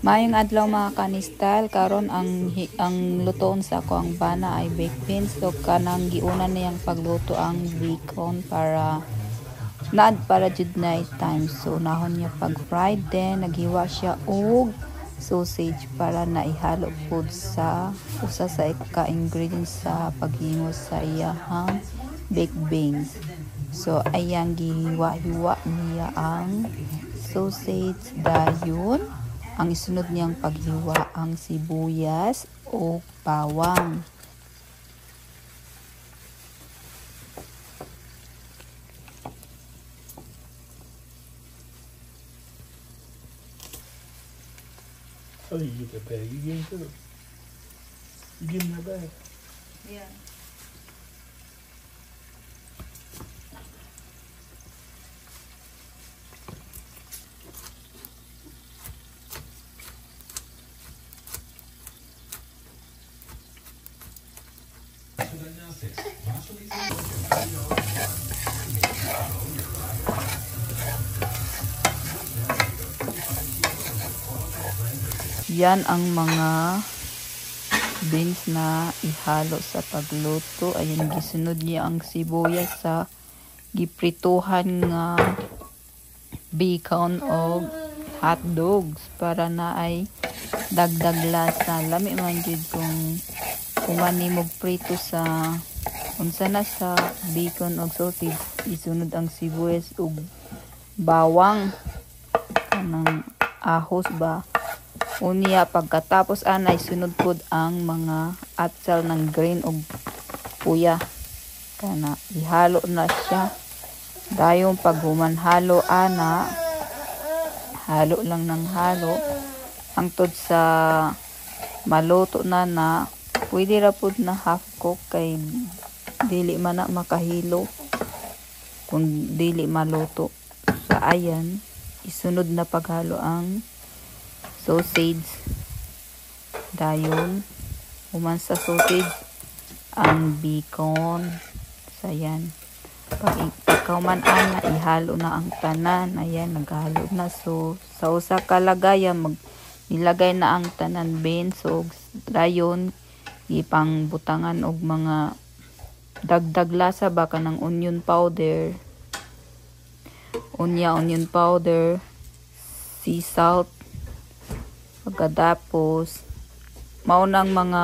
Mayong adlaw mga kanistal, karon ang lutoon sa ako ang bana ay baked beans. So kanang giuna niyang pagluto ang bacon para jud night time. So nahon niya pag fried, then naghiwa siya og sausage para na ihalo pud sa usa sa ka-ingredients sa paghimo sa iyahang baked beans. So ayan, gihiwa-hiwa niya ang sausage, dayon ang isunod niyang paghiwa ang sibuyas o bawang. Oh, you get the bag. You give him too. You give him that bag. Yeah. Yan ang mga beans na ihalo sa pagluto. Ayan, gisunod niya ang sibuyas sa giprituhan nga bacon o hot dogs para na ay dagdag lasa. Lami man jud kung kumanimog prito sa unsa na sa bacon o sausage, isunod ang sibuyas ug bawang kanang ahos ba. Unya pagkatapos anay sunod pod ang mga atsal ng green ug puya. Kana ihalo na siya. Dayon pag humanhalo ana, halo lang ng halo hangtod sa maluto na pwede ra pod na half cook kay dili man na makahilo kung dili maluto. Sa ayan, isunod na paghalo ang sausage. Dayon human sa sausage ang bacon. Sayan, pagkauman ana ihalo na ang tanan. Ayan, naghalo na. So sa usa ka lagayan nilagay na ang tanan beans. So dayon ipang butangan og mga dagdag lasa ba kanang onion powder, onion powder, sea salt. Pagkatapos maunang mga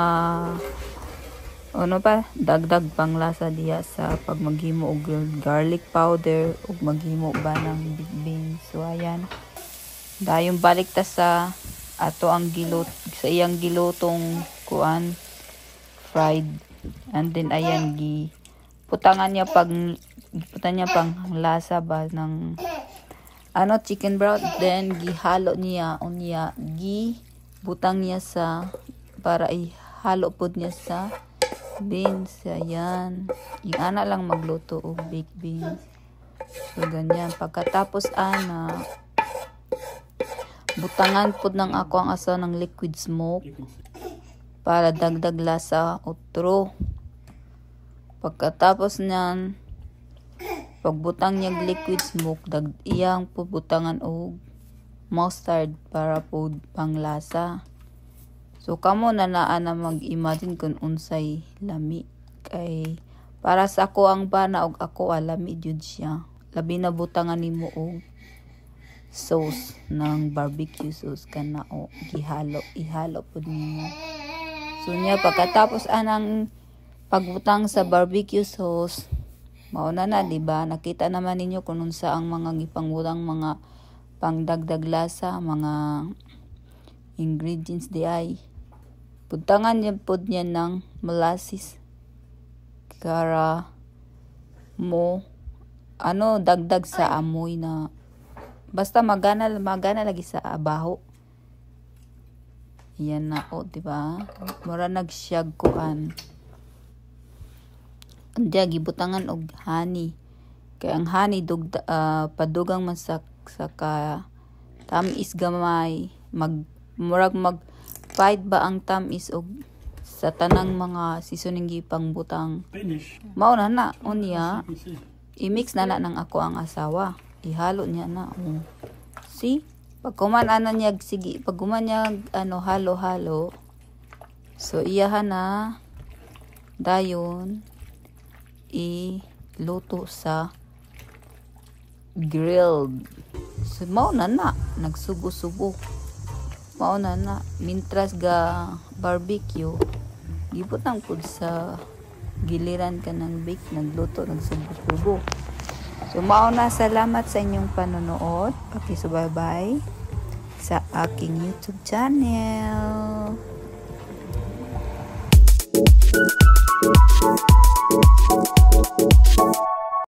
dagdag pang lasa diya sa pag maghimo og garlic powder ug maghimo ba ng big beans. So ayan, dayon balik ta sa ato ang sa iyang gilutong kuan fried, and then ayan putangan niya pang lasa ba ng chicken broth, then gihalo niya unya butang niya sa para ihalo pod niya sa beans. Ayan, ana lang magluto og baked beans. So ganyan, pagkatapos ana butangan pod ng ako ang asawa ng liquid smoke para dagdag lasa utro. Pagkatapos niyan, pagbutang niya liquid smoke, iyang pubutangan og mustard para po panglasa. So kamo na mag-imagine kung unsay lami, kay para sa ako ang bana og ako lami jud siya. Labi na butangan nimo og sauce ng barbecue sauce kana o ihalo pud nimo. So niya pagkatapos anang pagbutang sa barbecue sauce, mauna na, diba? Nakita naman ninyo kung unsa ang mga gipangbutang mga pangdagdag lasa, mga ingredients di ay. Butangan niya pod niya ng molasses para mo dagdag sa amoy na basta magana lagi sa abaho. Yan na diba? Mura nagsyag kuan. Andiya gibutangan og honey. Kay ang honey padugang man sa tamis gamay. Murag fight ba ang tamis og sa tanang mga seasoning gipang butang. Mao na unya. I-mix na ng ako ang asawa. Ihalo niya na. See? Pag kuman ano niya, sige, pag kuman niya, halo-halo. So, iyahan na, dayon, iluto sa grilled. So, mao na, nagsubo-subo. Mao na, mintras ga barbecue, gibutang pud sa giliran ka ng bake, nagluto, nagsubo-subo. So, mao na, salamat sa inyong panonood. Pakisubaybay sa aking YouTube channel.